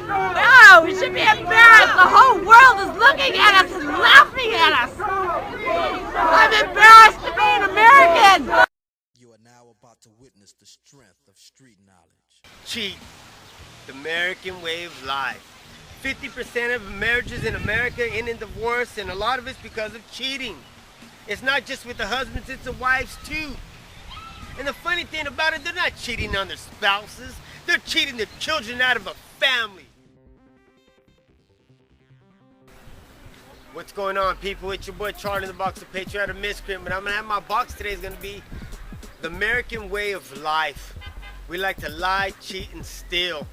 No, we should be embarrassed. The whole world is looking at us and laughing at us. I'm embarrassed to be an American. You are now about to witness the strength of street knowledge. Cheat, the American way of life. 50% of marriages in America end in divorce, and a lot of it's because of cheating. It's not just with the husbands, it's the wives too. And the funny thing about it, they're not cheating on their spouses. They're cheating their children out of a family. What's going on, people? It's your boy Charlie in the Box, the patriotic miscreant. But I'm gonna have my box today is gonna be the American way of life. We like to lie, cheat, and steal.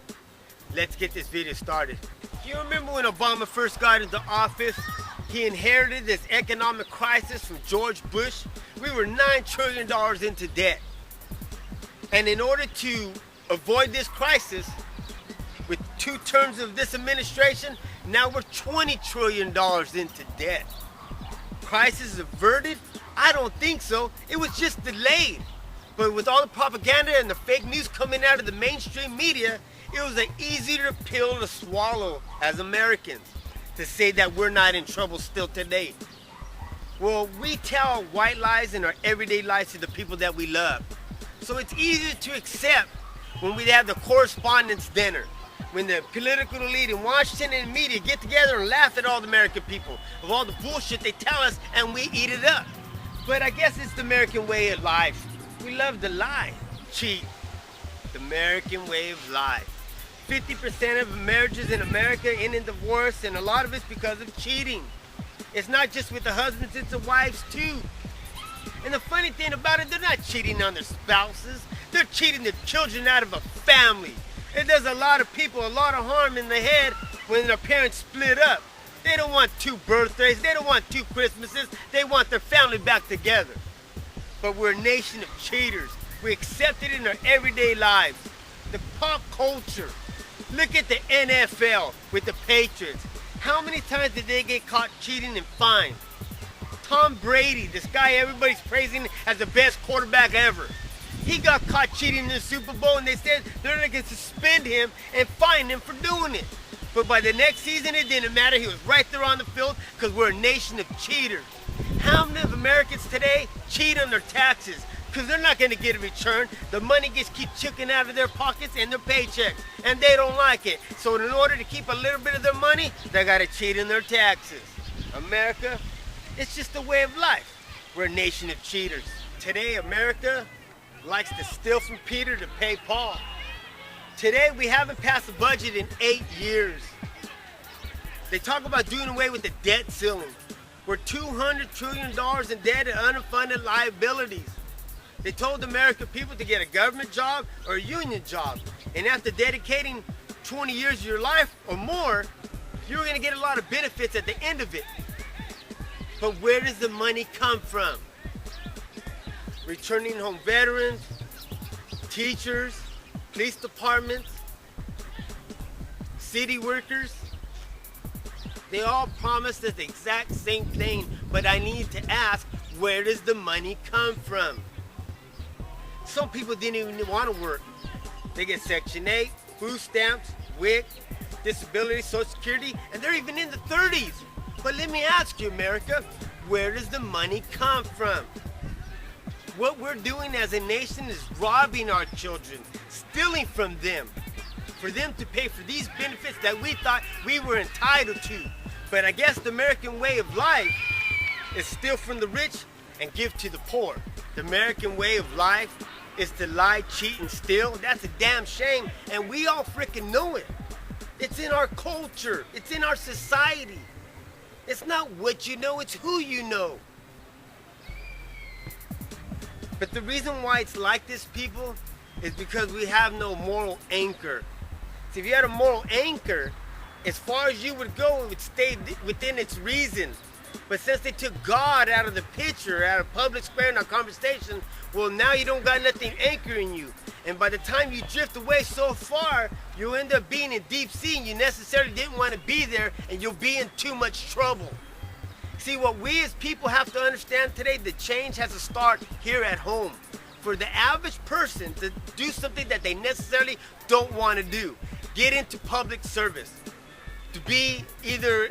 Let's get this video started. You remember when Obama first got into office? He inherited this economic crisis from George Bush. We were $9 trillion into debt. And in order to avoid this crisis, with 2 terms of this administration, now we're $20 trillion into debt. Crisis averted? I don't think so. It was just delayed. But with all the propaganda and the fake news coming out of the mainstream media, it was an easier pill to swallow as Americans to say that we're not in trouble still today. Well, we tell white lies in our everyday lives to the people that we love. So it's easier to accept when we have the correspondence dinner, when the political elite in Washington and media get together and laugh at all the American people of all the bullshit they tell us, and we eat it up. But I guess it's the American way of life. We love to lie, cheat. The American way of life. 50% of marriages in America end in divorce, and a lot of it's because of cheating. It's not just with the husbands, it's the wives too. And the funny thing about it, they're not cheating on their spouses. They're cheating their children out of a family. It does a lot of people a lot of harm in the head when their parents split up. They don't want 2 birthdays. They don't want 2 Christmases. They want their family back together. But we're a nation of cheaters. We accept it in our everyday lives. The pop culture. Look at the NFL with the Patriots. How many times did they get caught cheating and fined? Tom Brady, this guy everybody's praising as the best quarterback ever. He got caught cheating in the Super Bowl, and they said they're going to suspend him and fine him for doing it. But by the next season, it didn't matter. He was right there on the field because we're a nation of cheaters. How many of Americans today cheat on their taxes? Because they're not going to get a return. The money gets keep chipping out of their pockets and their paychecks, and they don't like it. So in order to keep a little bit of their money, they got to cheat in their taxes. America, it's just a way of life. We're a nation of cheaters. Today, America likes to steal from Peter to pay Paul. Today, we haven't passed a budget in 8 years. They talk about doing away with the debt ceiling. We're $200 trillion in debt and unfunded liabilities. They told the American people to get a government job or a union job. And after dedicating 20 years of your life or more, you're going to get a lot of benefits at the end of it. But where does the money come from? Returning home veterans, teachers, police departments, city workers. They all promised us the exact same thing, but I need to ask, where does the money come from? Some people didn't even want to work. They get Section 8, food stamps, WIC, disability, Social Security, and they're even in the 30s. But let me ask you, America, where does the money come from? What we're doing as a nation is robbing our children, stealing from them, for them to pay for these benefits that we thought we were entitled to. But I guess the American way of life is steal from the rich and give to the poor. The American way of life is to lie, cheat, and steal. That's a damn shame, and we all freaking know it. It's in our culture. It's in our society. It's not what you know, it's who you know. But the reason why it's like this, people, is because we have no moral anchor. See, if you had a moral anchor, as far as you would go, it would stay within its reason. But since they took God out of the picture, out of public square in our conversation, well, now you don't got nothing anchoring you. And by the time you drift away so far, you'll end up being in deep sea and you necessarily didn't want to be there, and you'll be in too much trouble. See, what we as people have to understand today, the change has to start here at home. For the average person to do something that they necessarily don't want to do. get into public service. To be either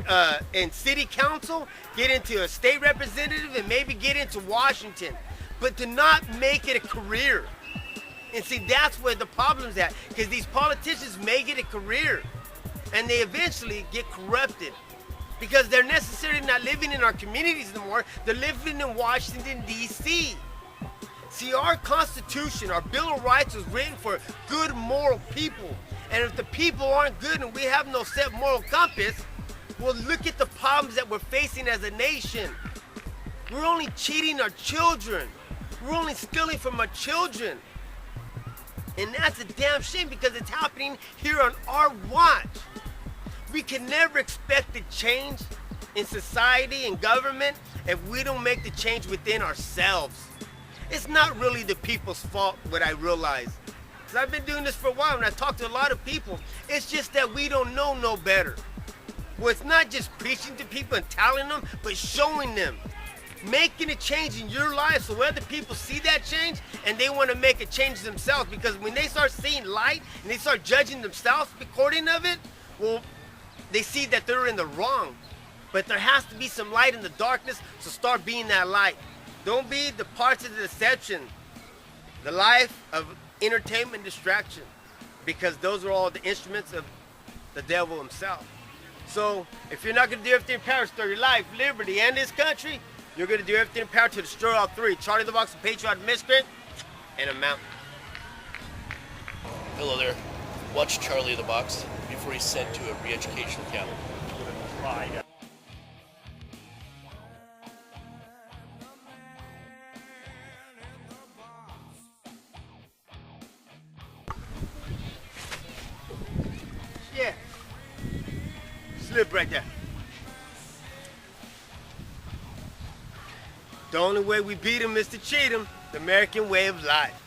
in city council, get into a state representative, and maybe get into Washington. But to not make it a career. And see, that's where the problem's at. Because these politicians make it a career. And they eventually get corrupted. Because they're necessarily not living in our communities anymore. They're living in Washington, D.C. See, our Constitution, our Bill of Rights was written for good, moral people. And if the people aren't good and we have no set moral compass, well, look at the problems that we're facing as a nation. We're only cheating our children. We're only stealing from our children. And that's a damn shame because it's happening here on our watch. We can never expect a change in society and government if we don't make the change within ourselves. It's not really the people's fault, what I realize. Because I've been doing this for a while and I talk to a lot of people. It's just that we don't know no better. Well, it's not just preaching to people and telling them, but showing them. Making a change in your life so other people see that change and they want to make a change themselves. Because when they start seeing light and they start judging themselves according of it, well, they see that they're in the wrong. But there has to be some light in the darkness, so start being that light. Don't be the parts of the deception, the life of entertainment distraction, because those are all the instruments of the devil himself. So if you're not going to do everything in power to restore your life, liberty, and this country, you're going to do everything in power to destroy all three. Charlie the Box, a patriotic miscreant, and a mountain. Hello there. Watch Charlie the Box before he's sent to a re-education camp. Yeah. Slip right there. The only way we beat him is to cheat him. The American way of life.